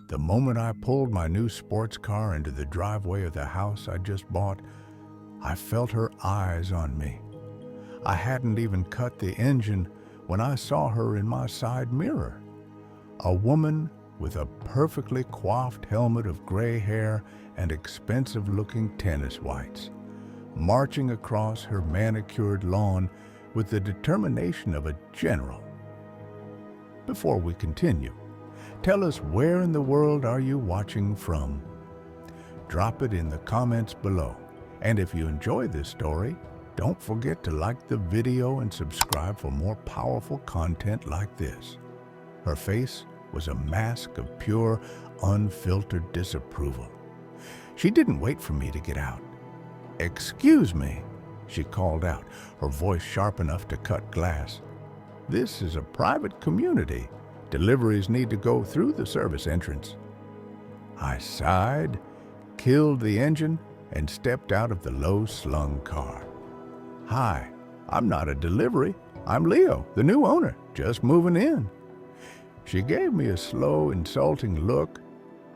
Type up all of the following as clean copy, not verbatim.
The moment I pulled my new sports car into the driveway of the house I just bought, I felt her eyes on me. I hadn't even cut the engine when I saw her in my side mirror. A woman with a perfectly coiffed helmet of gray hair and expensive-looking tennis whites, marching across her manicured lawn with the determination of a general. Before we continue, tell us, where in the world are you watching from? Drop it in the comments below. And if you enjoy this story, don't forget to like the video and subscribe for more powerful content like this. Her face was a mask of pure, unfiltered disapproval. She didn't wait for me to get out. "Excuse me," she called out, her voice sharp enough to cut glass. "This is a private community. Deliveries need to go through the service entrance." I sighed, killed the engine, and stepped out of the low-slung car. "Hi, I'm not a delivery. I'm Leo, the new owner, just moving in." She gave me a slow, insulting look,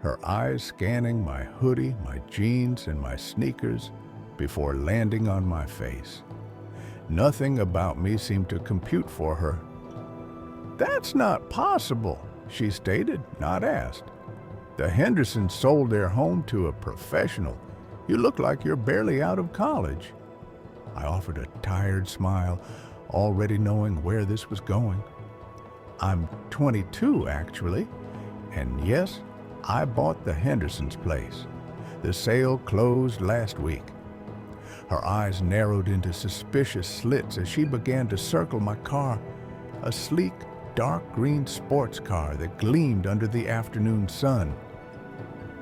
her eyes scanning my hoodie, my jeans, and my sneakers before landing on my face. Nothing about me seemed to compute for her. "That's not possible," she stated, not asked. "The Hendersons sold their home to a professional. You look like you're barely out of college." I offered a tired smile, already knowing where this was going. "I'm 22, actually, and yes, I bought the Hendersons' place. The sale closed last week." Her eyes narrowed into suspicious slits as she began to circle my car, a sleek, dark green sports car that gleamed under the afternoon sun.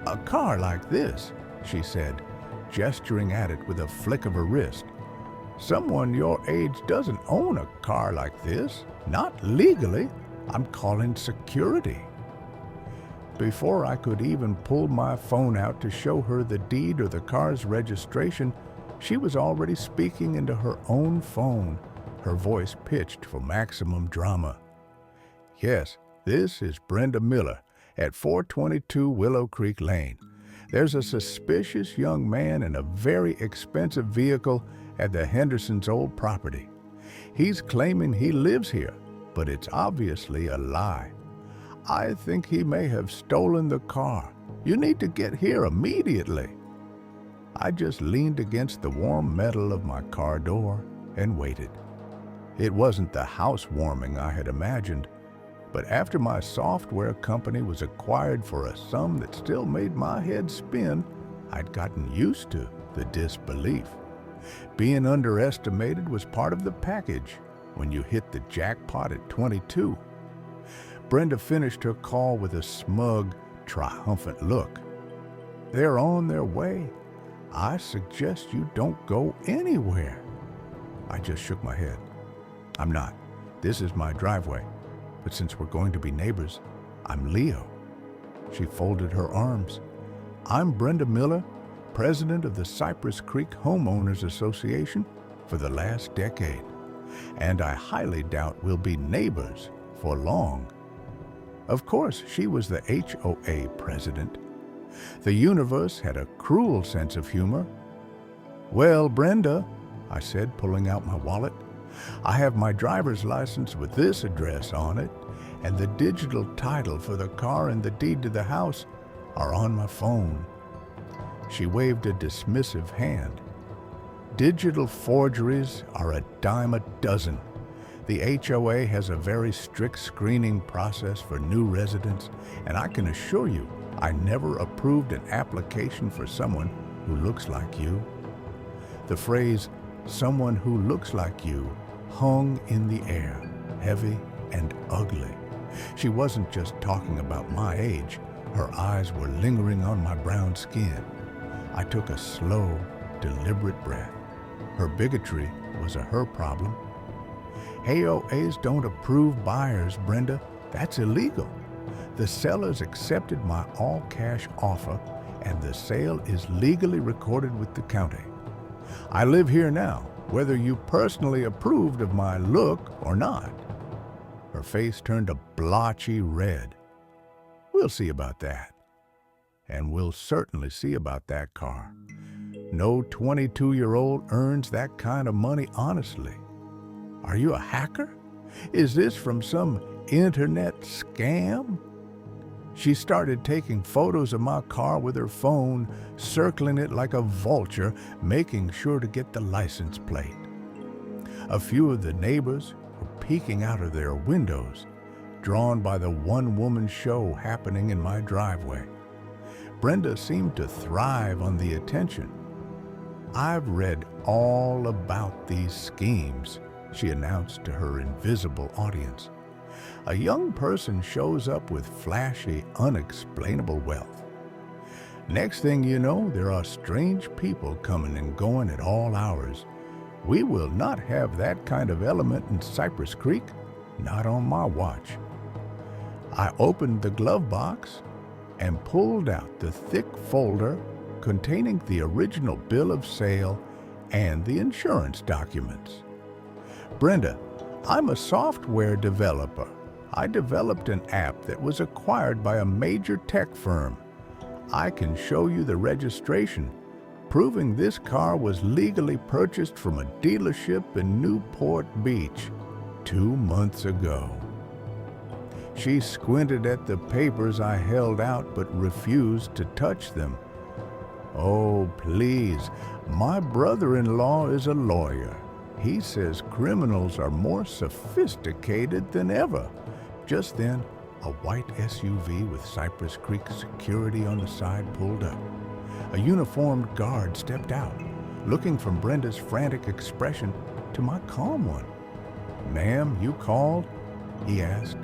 "A car like this," she said, gesturing at it with a flick of her wrist. "Someone your age doesn't own a car like this, not legally. I'm calling security." Before I could even pull my phone out to show her the deed or the car's registration, she was already speaking into her own phone, her voice pitched for maximum drama. "Yes, this is Brenda Miller at 422 Willow Creek Lane. There's a suspicious young man in a very expensive vehicle at the Hendersons' old property. He's claiming he lives here, but it's obviously a lie. I think he may have stolen the car. You need to get here immediately." I just leaned against the warm metal of my car door and waited. It wasn't the housewarming I had imagined, but after my software company was acquired for a sum that still made my head spin, I'd gotten used to the disbelief. Being underestimated was part of the package when you hit the jackpot at 22. Brenda finished her call with a smug, triumphant look. "They're on their way. I suggest you don't go anywhere." I just shook my head. "I'm not. This is my driveway. But since we're going to be neighbors, I'm Leo." She folded her arms. "I'm Brenda Miller, president of the Cypress Creek Homeowners Association for the last decade, and I highly doubt we'll be neighbors for long." Of course, she was the HOA president. The universe had a cruel sense of humor. "Well, Brenda," I said, pulling out my wallet, "I have my driver's license with this address on it, and the digital title for the car and the deed to the house are on my phone." She waved a dismissive hand. "Digital forgeries are a dime a dozen. The HOA has a very strict screening process for new residents, and I can assure you I never approved an application for someone who looks like you." The phrase, "someone who looks like you," hung in the air, heavy and ugly. She wasn't just talking about my age. Her eyes were lingering on my brown skin. I took a slow, deliberate breath. Her bigotry was a her problem. "HOAs don't approve buyers, Brenda. That's illegal. The sellers accepted my all-cash offer, and the sale is legally recorded with the county. I live here now, whether you personally approved of my look or not." Her face turned a blotchy red. "We'll see about that. and we'll certainly see about that car. No 22-year-old earns that kind of money honestly. Are you a hacker? Is this from some internet scam? She started taking photos of my car with her phone, circling it like a vulture, making sure to get the license plate. A few of the neighbors were peeking out of their windows, drawn by the one-woman show happening in my driveway. Brenda seemed to thrive on the attention. "I've read all about these schemes," she announced to her invisible audience. "A young person shows up with flashy, unexplainable wealth. Next thing you know, there are strange people coming and going at all hours. We will not have that kind of element in Cypress Creek, not on my watch." I opened the glove box and pulled out the thick folder containing the original bill of sale and the insurance documents. "Brenda, I'm a software developer. I developed an app that was acquired by a major tech firm. I can show you the registration, proving this car was legally purchased from a dealership in Newport Beach 2 months ago." She squinted at the papers I held out but refused to touch them. "Oh, please, my brother-in-law is a lawyer. He says criminals are more sophisticated than ever." Just then, a white SUV with Cypress Creek security on the side pulled up. A uniformed guard stepped out, looking from Brenda's frantic expression to my calm one. "Ma'am, you called?" he asked,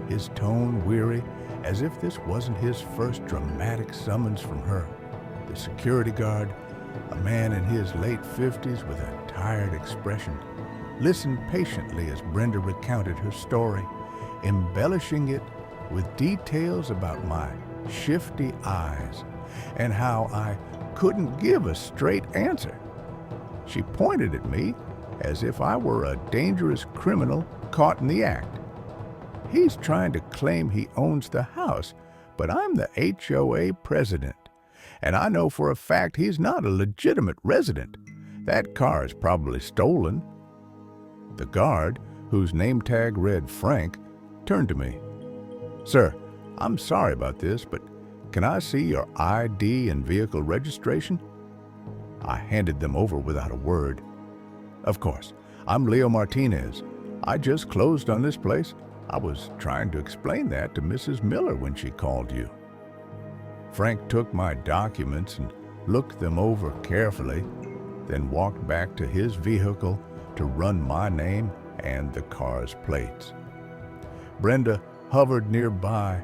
his tone weary, as if this wasn't his first dramatic summons from her. The security guard, a man in his late 50s with a tired expression, listened patiently as Brenda recounted her story, embellishing it with details about my shifty eyes and how I couldn't give a straight answer. She pointed at me as if I were a dangerous criminal caught in the act. "He's trying to claim he owns the house, but I'm the HOA president, and I know for a fact he's not a legitimate resident. That car is probably stolen." The guard, whose name tag read Frank, turned to me. "Sir, I'm sorry about this, but can I see your ID and vehicle registration?" I handed them over without a word. "Of course, I'm Leo Martinez. I just closed on this place. I was trying to explain that to Mrs. Miller when she called you." Frank took my documents and looked them over carefully, then walked back to his vehicle to run my name and the car's plates. Brenda hovered nearby,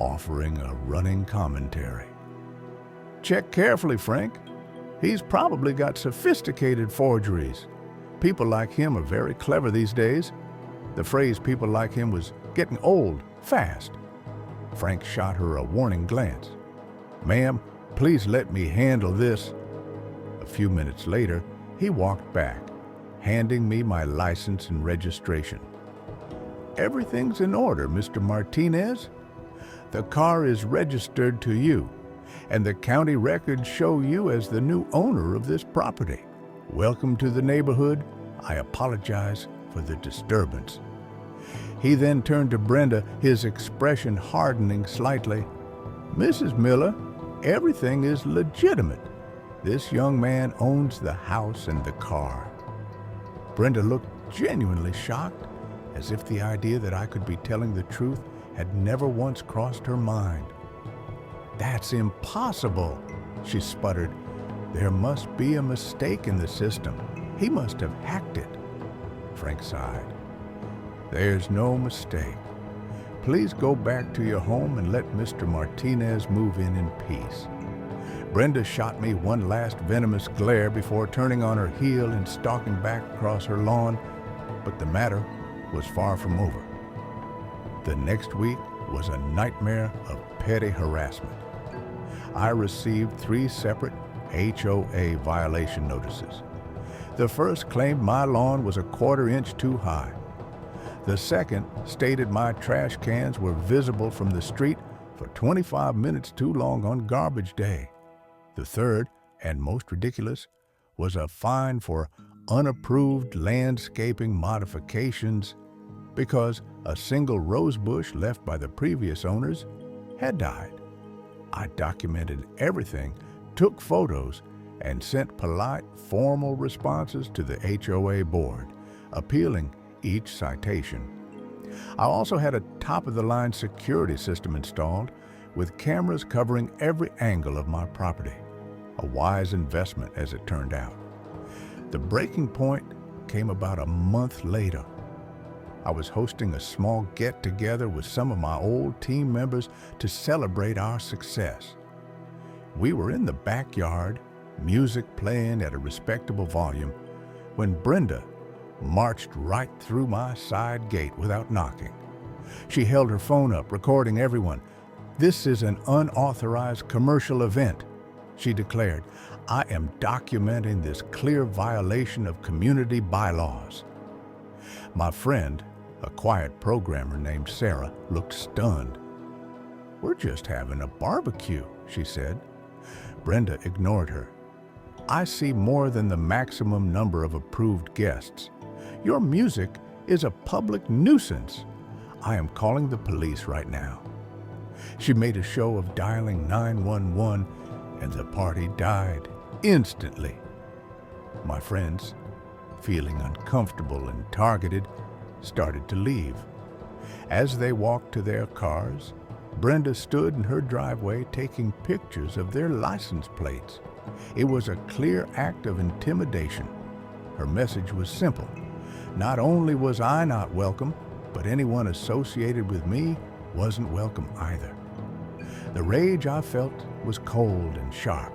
offering a running commentary. "Check carefully, Frank. He's probably got sophisticated forgeries. People like him are very clever these days. The phrase 'people like him' was getting old fast." Frank shot her a warning glance. "Ma'am, please let me handle this." A few minutes later, he walked back, handing me my license and registration. "Everything's in order, Mr. Martinez. The car is registered to you, and the county records show you as the new owner of this property. Welcome to the neighborhood. I apologize for the disturbance." He then turned to Brenda, his expression hardening slightly. "Mrs. Miller, everything is legitimate. This young man owns the house and the car." Brenda looked genuinely shocked, as if the idea that I could be telling the truth had never once crossed her mind. "That's impossible," she sputtered. "There must be a mistake in the system. He must have hacked it." Frank sighed. "There's no mistake. Please go back to your home and let Mr. Martinez move in peace." Brenda shot me one last venomous glare before turning on her heel and stalking back across her lawn, but the matter was far from over. The next week was a nightmare of petty harassment. I received 3 separate HOA violation notices. The first claimed my lawn was a 1/4 inch too high. The second stated my trash cans were visible from the street for 25 minutes too long on garbage day. The third, and most ridiculous, was a fine for unapproved landscaping modifications because a single rose bush left by the previous owners had died. I documented everything, took photos, and sent polite, formal responses to the HOA board, appealing each citation. I also had a top-of-the-line security system installed with cameras covering every angle of my property. A wise investment, as it turned out. The breaking point came about a month later. I was hosting a small get-together with some of my old team members to celebrate our success. We were in the backyard, music playing at a respectable volume, when Brenda marched right through my side gate without knocking. She held her phone up, recording everyone. "This is an unauthorized commercial event," she declared. "I am documenting this clear violation of community bylaws." My friend, a quiet programmer named Sarah, looked stunned. "We're just having a barbecue," she said. Brenda ignored her. "I see more than the maximum number of approved guests. Your music is a public nuisance. I am calling the police right now." She made a show of dialing 911, and the party died instantly. My friends, feeling uncomfortable and targeted, started to leave. As they walked to their cars, Brenda stood in her driveway taking pictures of their license plates. It was a clear act of intimidation. Her message was simple. Not only was I not welcome, but anyone associated with me wasn't welcome either. The rage I felt was cold and sharp.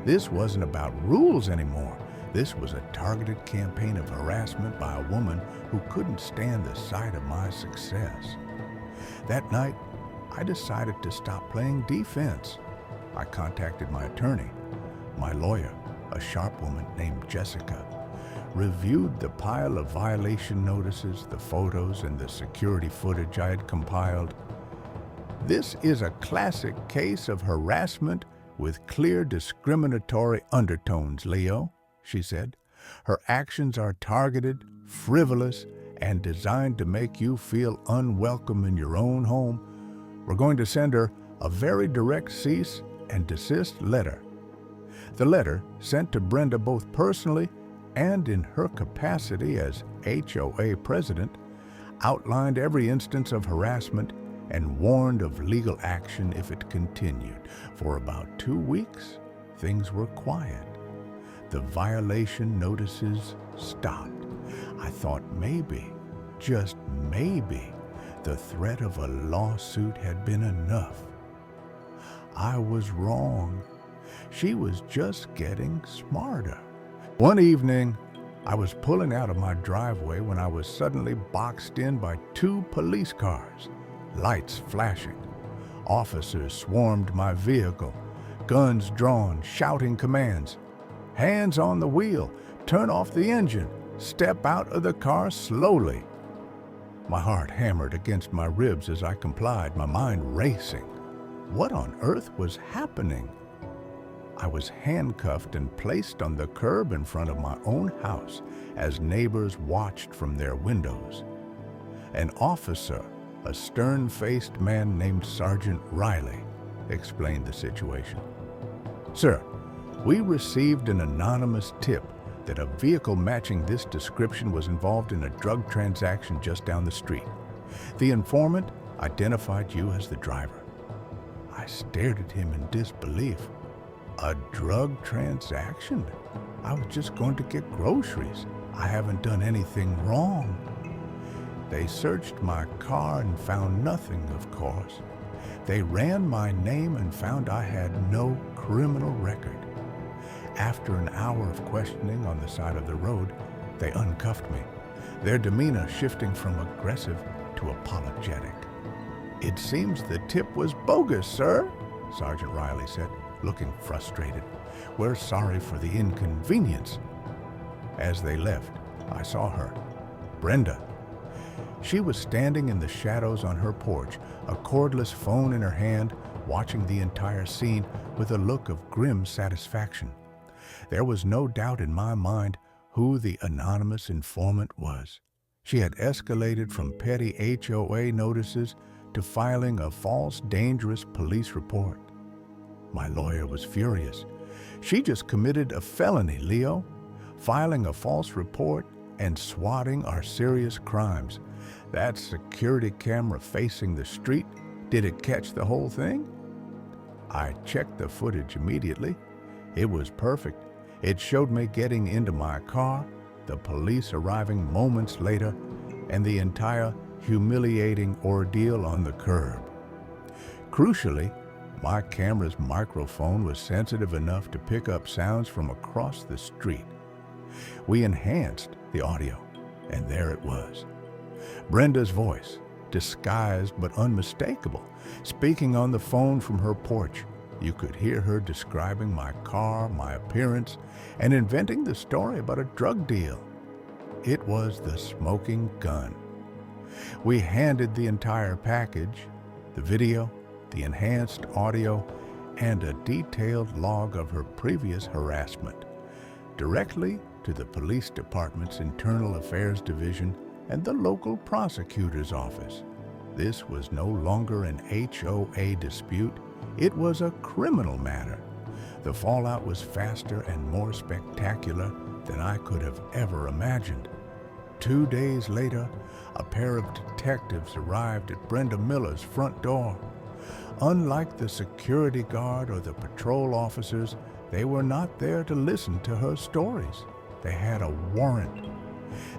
This wasn't about rules anymore. This was a targeted campaign of harassment by a woman who couldn't stand the sight of my success. That night, I decided to stop playing defense. I contacted my attorney. My lawyer, a sharp woman named Jessica, reviewed the pile of violation notices, the photos, and the security footage I had compiled. "This is a classic case of harassment with clear discriminatory undertones, Leo," she said. "Her actions are targeted, frivolous, and designed to make you feel unwelcome in your own home. We're going to send her a very direct cease and desist letter." The letter, sent to Brenda both personally and in her capacity as HOA president, outlined every instance of harassment and warned of legal action if it continued. For about 2 weeks, things were quiet. The violation notices stopped. I thought maybe, just maybe, the threat of a lawsuit had been enough. I was wrong. She was just getting smarter. One evening, I was pulling out of my driveway when I was suddenly boxed in by 2 police cars, lights flashing. Officers swarmed my vehicle, guns drawn, shouting commands. "Hands on the wheel, turn off the engine, step out of the car slowly." My heart hammered against my ribs as I complied, my mind racing. What on earth was happening? I was handcuffed and placed on the curb in front of my own house as neighbors watched from their windows. An officer, a stern-faced man named Sergeant Riley, explained the situation. "Sir, we received an anonymous tip that a vehicle matching this description was involved in a drug transaction just down the street. The informant identified you as the driver." I stared at him in disbelief. "A drug transaction? I was just going to get groceries. I haven't done anything wrong." They searched my car and found nothing, of course. They ran my name and found I had no criminal record. After an hour of questioning on the side of the road, they uncuffed me, their demeanor shifting from aggressive to apologetic. "It seems the tip was bogus, sir," Sergeant Riley said, looking frustrated. "We're sorry for the inconvenience." As they left, I saw her, Brenda. She was standing in the shadows on her porch, a cordless phone in her hand, watching the entire scene with a look of grim satisfaction. There was no doubt in my mind who the anonymous informant was. She had escalated from petty HOA notices to filing a false, dangerous police report. My lawyer was furious. She just committed a felony, Leo. Filing a false report and swatting are serious crimes. That security camera facing the street, did it catch the whole thing? I checked the footage immediately. It was perfect. It showed me getting into my car, the police arriving moments later, and the entire humiliating ordeal on the curb. Crucially, my camera's microphone was sensitive enough to pick up sounds from across the street. We enhanced the audio, and there it was. Brenda's voice, disguised but unmistakable, speaking on the phone from her porch. You could hear her describing my car, my appearance, and inventing the story about a drug deal. It was the smoking gun. We handed the entire package, the video, the enhanced audio, and a detailed log of her previous harassment, directly to the police department's Internal Affairs Division and the local prosecutor's office. This was no longer an HOA dispute, it was a criminal matter. The fallout was faster and more spectacular than I could have ever imagined. 2 days later, a pair of detectives arrived at Brenda Miller's front door. Unlike the security guard or the patrol officers, they were not there to listen to her stories. They had a warrant.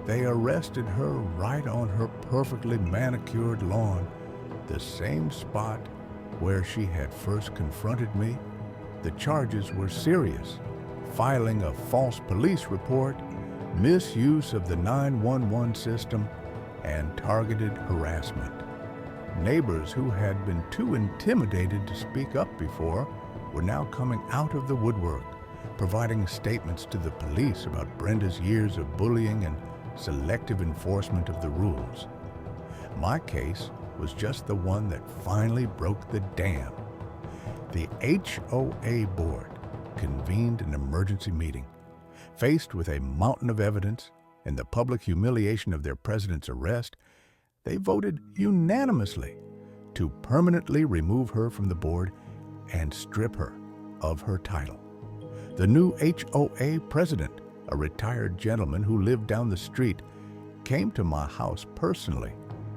They arrested her right on her perfectly manicured lawn, the same spot where she had first confronted me. The charges were serious: filing a false police report, misuse of the 911 system, and targeted harassment. Neighbors who had been too intimidated to speak up before were now coming out of the woodwork, providing statements to the police about Brenda's years of bullying and selective enforcement of the rules. My case was just the one that finally broke the dam. The HOA board convened an emergency meeting. Faced with a mountain of evidence and the public humiliation of their president's arrest, they voted unanimously to permanently remove her from the board and strip her of her title. The new HOA president, a retired gentleman who lived down the street, came to my house personally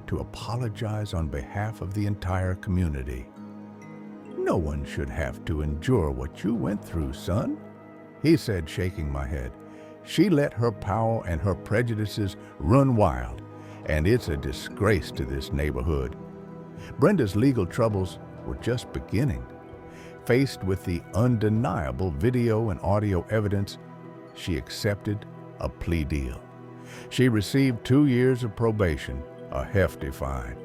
to apologize on behalf of the entire community. "No one should have to endure what you went through, son," he said, shaking my head. "She let her power and her prejudices run wild, and it's a disgrace to this neighborhood." Brenda's legal troubles were just beginning. Faced with the undeniable video and audio evidence, she accepted a plea deal. She received 2 years of probation, a hefty fine,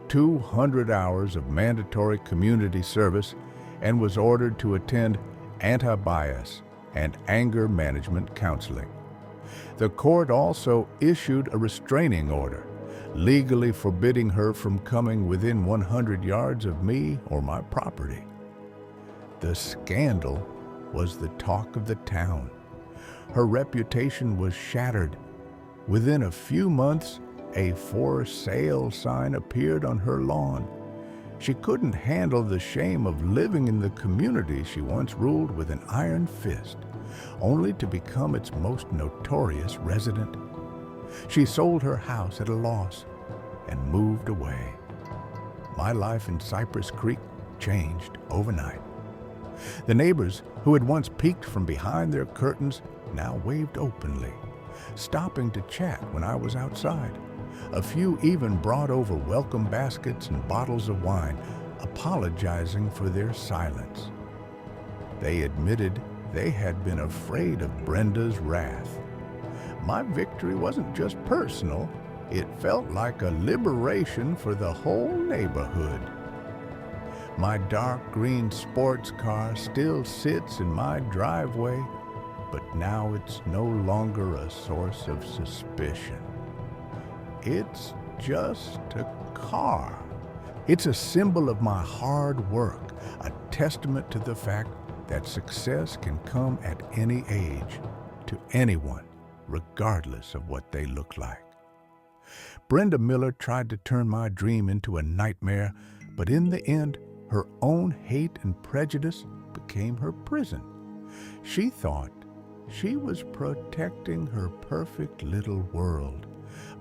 200 hours of mandatory community service, and was ordered to attend anti-bias and anger management counseling. The court also issued a restraining order, legally forbidding her from coming within 100 yards of me or my property. The scandal was the talk of the town. Her reputation was shattered. Within a few months, a "for sale" sign appeared on her lawn. She couldn't handle the shame of living in the community she once ruled with an iron fist, only to become its most notorious resident. She sold her house at a loss and moved away. My life in Cypress Creek changed overnight. The neighbors who had once peeked from behind their curtains now waved openly, stopping to chat when I was outside. A few even brought over welcome baskets and bottles of wine, apologizing for their silence. They admitted they had been afraid of Brenda's wrath. My victory wasn't just personal, it felt like a liberation for the whole neighborhood. My dark green sports car still sits in my driveway, but now it's no longer a source of suspicion. It's just a car. It's a symbol of my hard work, a testament to the fact that success can come at any age, to anyone, regardless of what they look like. Brenda Miller tried to turn my dream into a nightmare, but in the end, her own hate and prejudice became her prison. She thought she was protecting her perfect little world,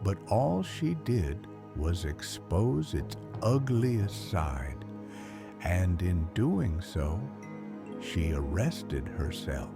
but all she did was expose its ugliest side, and in doing so, she arrested herself.